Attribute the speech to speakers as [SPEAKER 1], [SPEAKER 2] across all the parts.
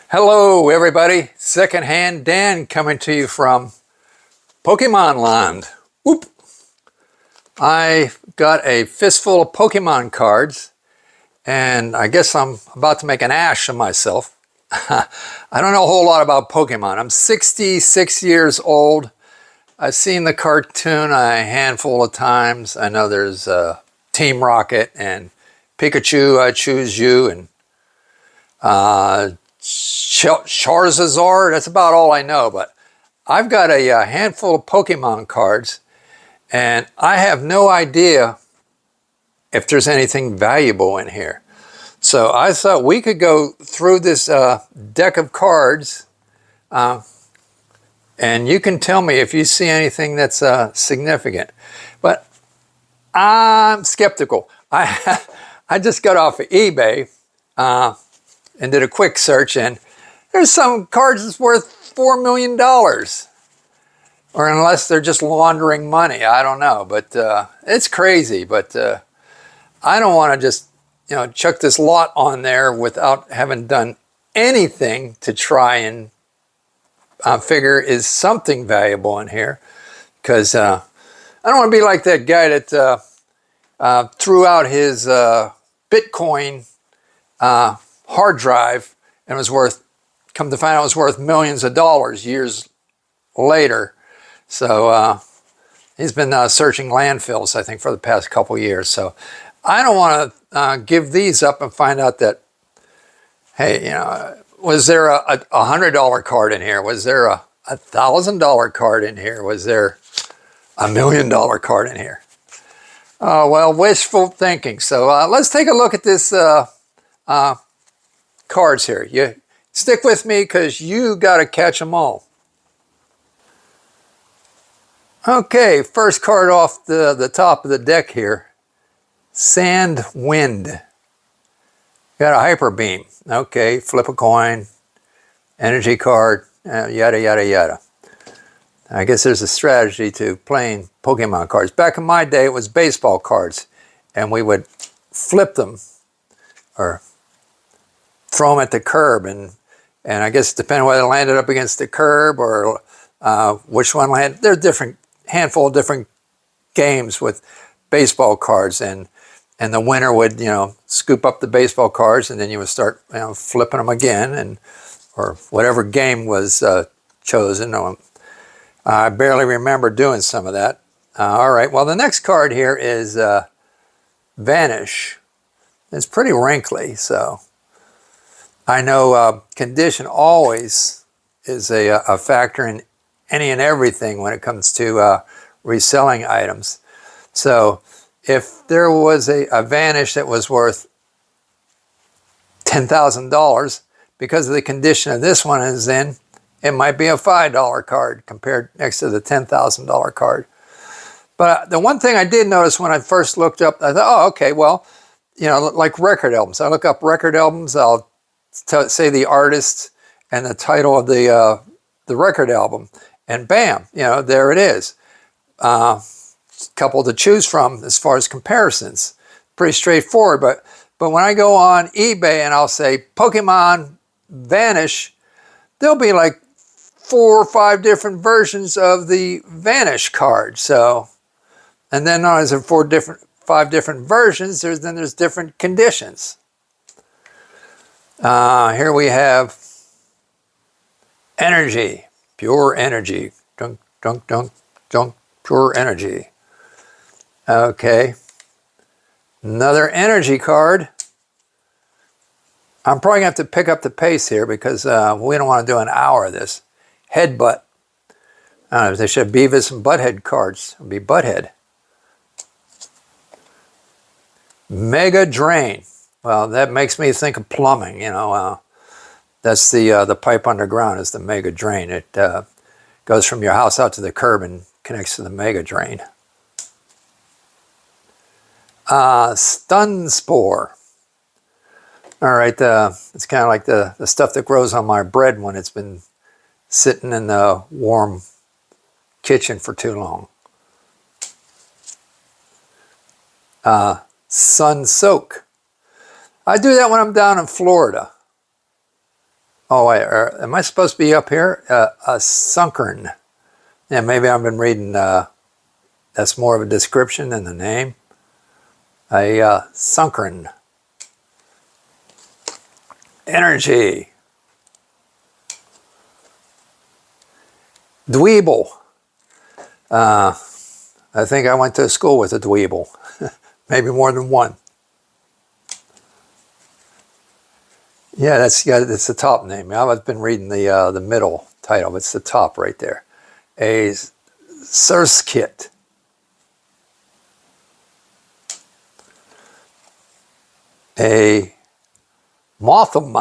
[SPEAKER 1] Hello everybody, Secondhand Dan coming to you from Pokemon Land. Whoop! I got a fistful of Pokemon cards and I guess I'm about to make an ash of myself. I don't know a whole lot about Pokemon. I'm 66 years old. I've seen the cartoon a handful of times. I know there's Team Rocket and Pikachu, I Choose You, and Charizard. That's about all I know, but I've got a handful of Pokemon cards and I have no idea if there's anything valuable in here. So I thought we could go through this deck of cards and you can tell me if you see anything that's significant. But I'm skeptical. I just got off of eBay and did a quick search, and there's some cards that's worth $4 million. Or unless they're just laundering money, I don't know. But it's crazy. But I don't want to just, chuck this lot on there without having done anything to try and figure is something valuable in here. Because I don't want to be like that guy that threw out his Bitcoin hard drive and was worth, come to find out, it was worth millions of dollars years later. So he's been searching landfills, I think, for the past couple of years. So I don't want to give these up and find out that, hey, was there a $100 card in here? Was there a $1,000 card in here? Was there $1 million card in here? Oh, well, wishful thinking. So let's take a look at this cards here. You stick with me because you got to catch them all. Okay, first card off the top of the deck here. Sand Wind. Got a Hyper Beam. Okay, flip a coin. Energy card. Yada, yada, yada. I guess there's a strategy to playing Pokemon cards. Back in my day, it was baseball cards. And we would flip them or throw them at the curb. And I guess depending on whether it landed up against the curb or which one landed. There's different handful of different games with baseball cards, and the winner would scoop up the baseball cards, and then you would start flipping them again, and or whatever game was chosen. I barely remember doing some of that. All right, well, the next card here is Vanish. It's pretty wrinkly, so I know condition always is a factor in any and everything when it comes to reselling items. So if there was a Vanish that was worth $10,000, because of the condition of this one is in, it might be a $5 card compared next to the $10,000 card. But the one thing I did notice when I first looked up, I thought, oh, okay, well, like record albums. I look up record albums, I'll say the artist and the title of the record album, and bam, there it is. Couple to choose from as far as comparisons. Pretty straightforward, but when I go on eBay and I'll say Pokemon Vanish, there'll be like 4 or 5 different versions of the Vanish card. So, and then not as there 5 different versions, there's different conditions. Here we have Energy. Pure energy. Dunk, dunk, dunk, dunk. Pure energy. Okay. Another energy card. I'm probably going to have to pick up the pace here because we don't want to do an hour of this. Headbutt. They should have Beavis and Butthead cards. It would be Butthead. Mega Drain. Well, that makes me think of plumbing, That's the pipe underground is the Mega Drain. It goes from your house out to the curb and connects to the Mega Drain. Stun Spore. All right, it's kind of like the stuff that grows on my bread when it's been sitting in the warm kitchen for too long. Sun Soak. I do that when I'm down in Florida. Oh, wait, am I supposed to be up here? A sunkern. Yeah, maybe I've been reading, that's more of a description than the name. A sunkern. Energy. Dweeble. I think I went to school with a dweeble. Maybe more than one. Yeah, that's the top name. I've been reading the middle title. It's the top right there. A surskit. A motham.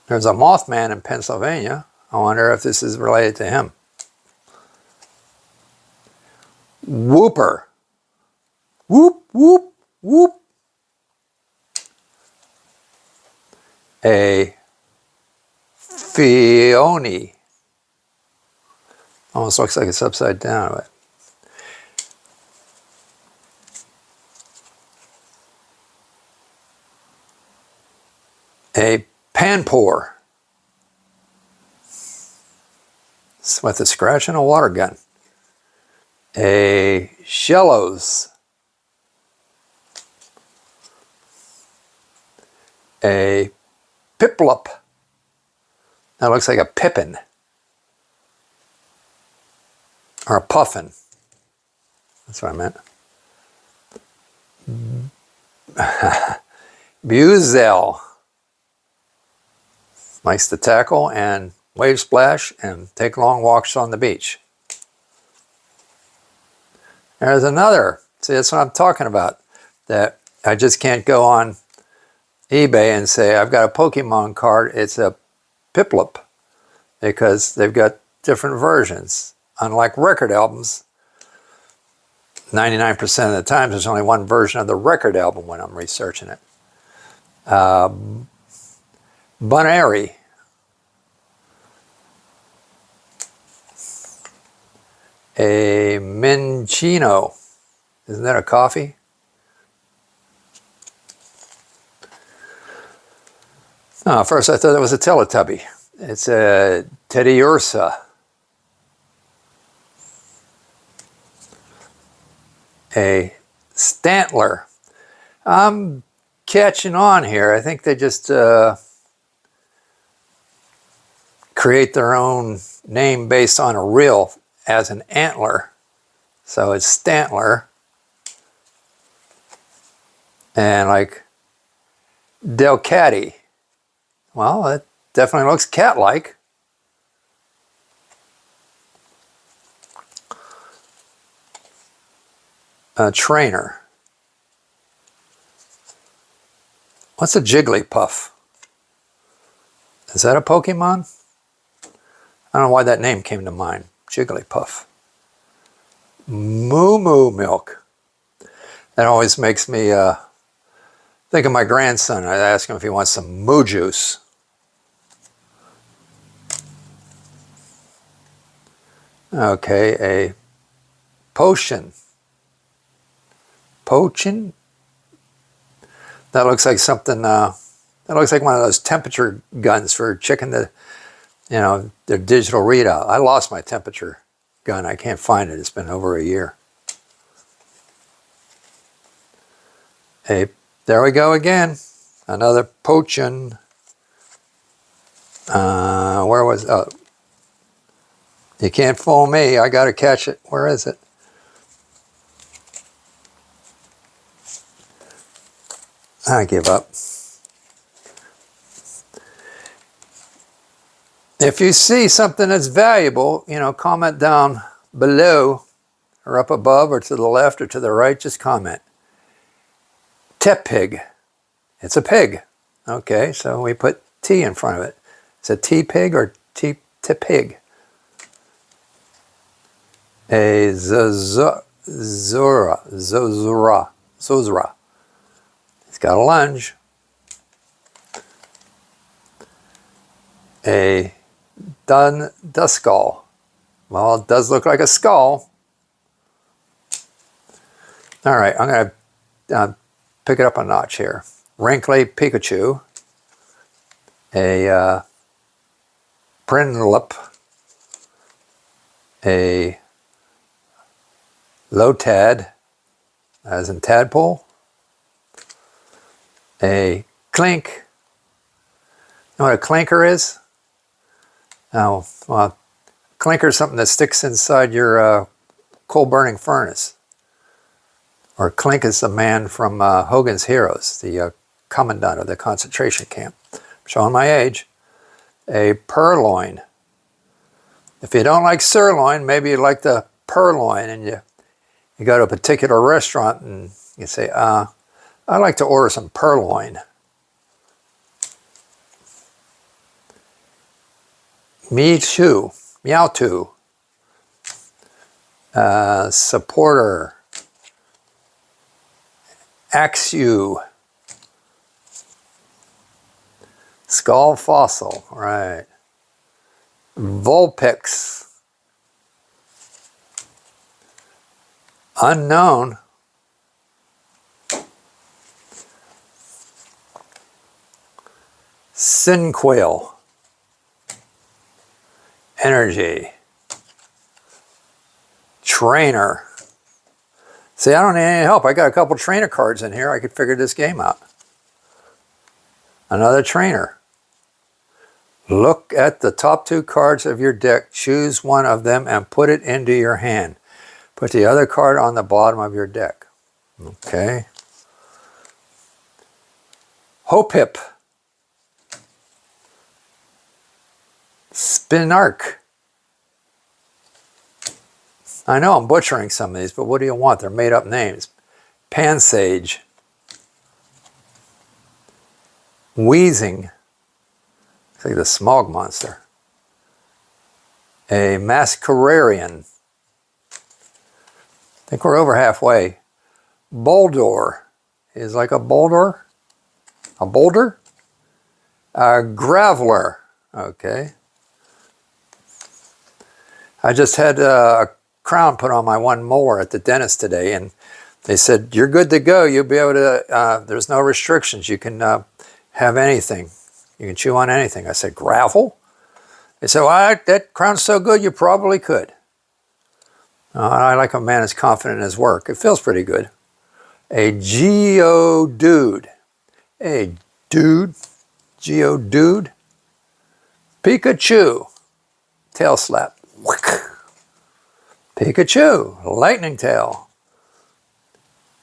[SPEAKER 1] There's a Mothman in Pennsylvania. I wonder if this is related to him. Whooper. Whoop, whoop, whoop. A Fione. Almost looks like it's upside down. But a Panpour. It's with a scratch and a water gun. A Shellos. A Piplup. That looks like a pippin. Or a puffin. That's what I meant. Buzel. Likes to tackle and wave splash and take long walks on the beach. There's another. See, that's what I'm talking about. That I just can't go on eBay and say, I've got a Pokemon card. It's a Piplup. Because they've got different versions. Unlike record albums, 99% of the time there's only one version of the record album when I'm researching it. Bunary. A Minccino. Isn't that a coffee? Oh, first I thought it was a Teletubby. It's a Teddiursa. A Stantler. I'm catching on here. I think they just create their own name based on a reel as an antler. So it's Stantler. And like Delcatty. Well, it definitely looks cat-like. A Trainer. What's a Jigglypuff? Is that a Pokemon? I don't know why that name came to mind. Jigglypuff. Moo Moo Milk. That always makes me think of my grandson. I ask him if he wants some moo juice. Okay, a Potion. Potion? That looks like something, that looks like one of those temperature guns for checking the, their digital readout. I lost my temperature gun. I can't find it. It's been over a year. There we go again. Another Potion. Where was, oh. You can't fool me. I got to catch it. Where is it? I give up. If you see something that's valuable, comment down below or up above or to the left or to the right, just comment. Tepig. It's a pig. Okay, so we put T in front of it. Is it T-pig or Tepig? A Zozura. It's got a lunge. A Duskull. Well, it does look like a skull. All right, I'm going to pick it up a notch here. Wrinkly Pikachu. a Prinlip, a Lotad, as in tadpole, a Clink. You know what a clinker is? Oh, well, clinker is something that sticks inside your coal-burning furnace. Or Clink is the man from Hogan's Heroes, the commandant of the concentration camp. I'm showing my age. A purloin. If you don't like sirloin, maybe you like the purloin, and you go to a particular restaurant and you say, I'd like to order some purloin. Meowtu. Supporter. Axu. Skull fossil, right. Vulpix. Unknown. Sinquail. Energy. Trainer. See, I don't need any help. I got a couple trainer cards in here. I could figure this game out. Another trainer. Look at the top 2 cards of your deck. Choose one of them and put it into your hand. Put the other card on the bottom of your deck. Okay. Hopip. Spinark. I know I'm butchering some of these, but what do you want? They're made up names. Pansage. Wheezing. It's like the smog monster. A Masquerarian. I think we're over halfway. Boldor is like a boulder. A boulder. A Graveler. Okay. I just had a crown put on my one molar at the dentist today, and they said, you're good to go. You'll be able to, there's no restrictions. You can have anything. You can chew on anything. I said, gravel? They said, well, that crown's so good you probably could. I like a man who's confident in his work. It feels pretty good. A Geodude. A dude. Geodude. Pikachu. Tail slap. Pikachu. Lightning tail.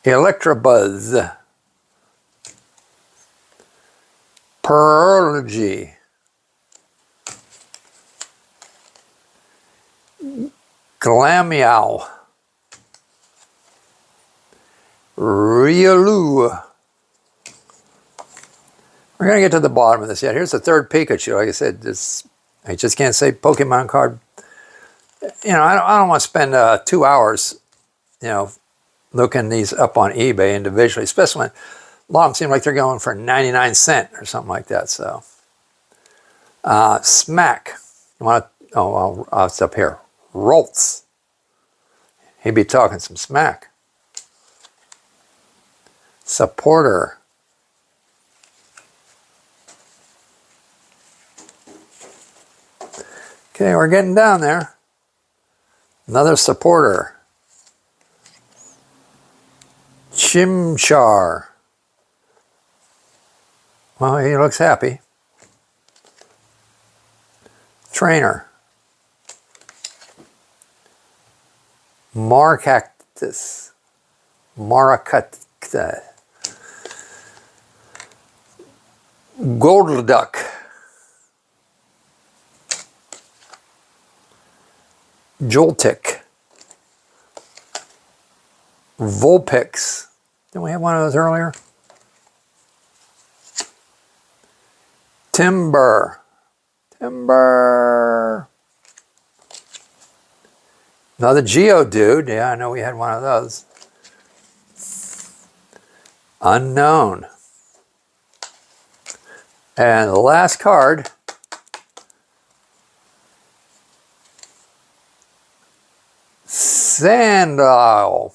[SPEAKER 1] Electabuzz. Pearlogy. Glameow. Riolu. We're going to get to the bottom of this yet. Here's the third Pikachu. Like I said, I just can't say Pokemon card. You know, I don't want to spend 2 hours, you know, looking these up on eBay individually, especially when a lot of them seem like they're going for 99 cents or something like that. So, Smack. You want to, oh, well, it's up here. Roltz. He'd be talking some smack. Supporter. Okay, we're getting down there. Another supporter. Chimchar. Well, he looks happy. Trainer. Maracactus. Maracactus. Golduck. Joltik. Vulpix. Didn't we have one of those earlier? Timber. Timber. Another Geodude. Yeah, I know we had one of those. Unknown. And the last card. Sandile.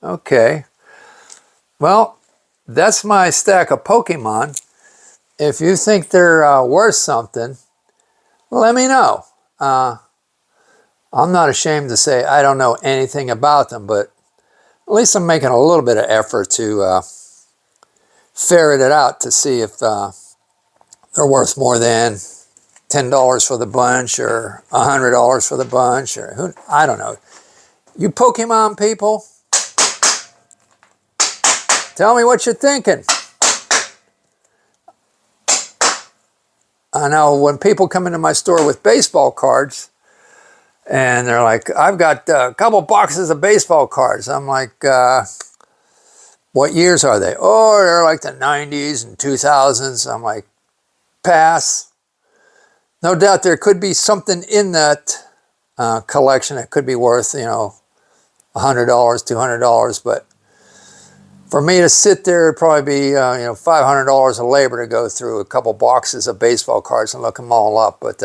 [SPEAKER 1] Okay. Well, that's my stack of Pokemon. if you think they're worth something, let me know. I'm not ashamed to say I don't know anything about them, but at least I'm making a little bit of effort to ferret it out to see if they're worth more than $10 for the bunch or $100 for the bunch, or who, I don't know. You Pokemon people, tell me what you're thinking. I know when people come into my store with baseball cards and they're like, I've got a couple boxes of baseball cards. I'm like, what years are they? Oh, they're like the 90s and 2000s. I'm like, pass. No doubt there could be something in that collection that could be worth, you know, $100, $200, but for me to sit there, it'd probably be, you know, $500 of labor to go through a couple boxes of baseball cards and look them all up. But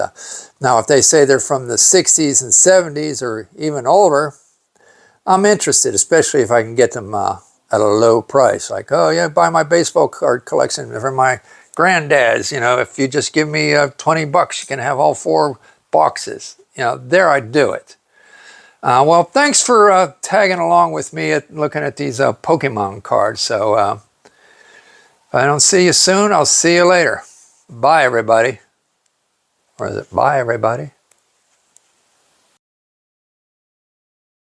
[SPEAKER 1] now if they say they're from the 60s and 70s or even older, I'm interested, especially if I can get them at a low price. Like, oh yeah, buy my baseball card collection from my granddad's. You know, if you just give me 20 bucks, you can have all 4 boxes. You know, there I'd do it. Well, thanks for tagging along with me at looking at these Pokemon cards. So if I don't see you soon, I'll see you later. Bye, everybody. Or is it bye, everybody?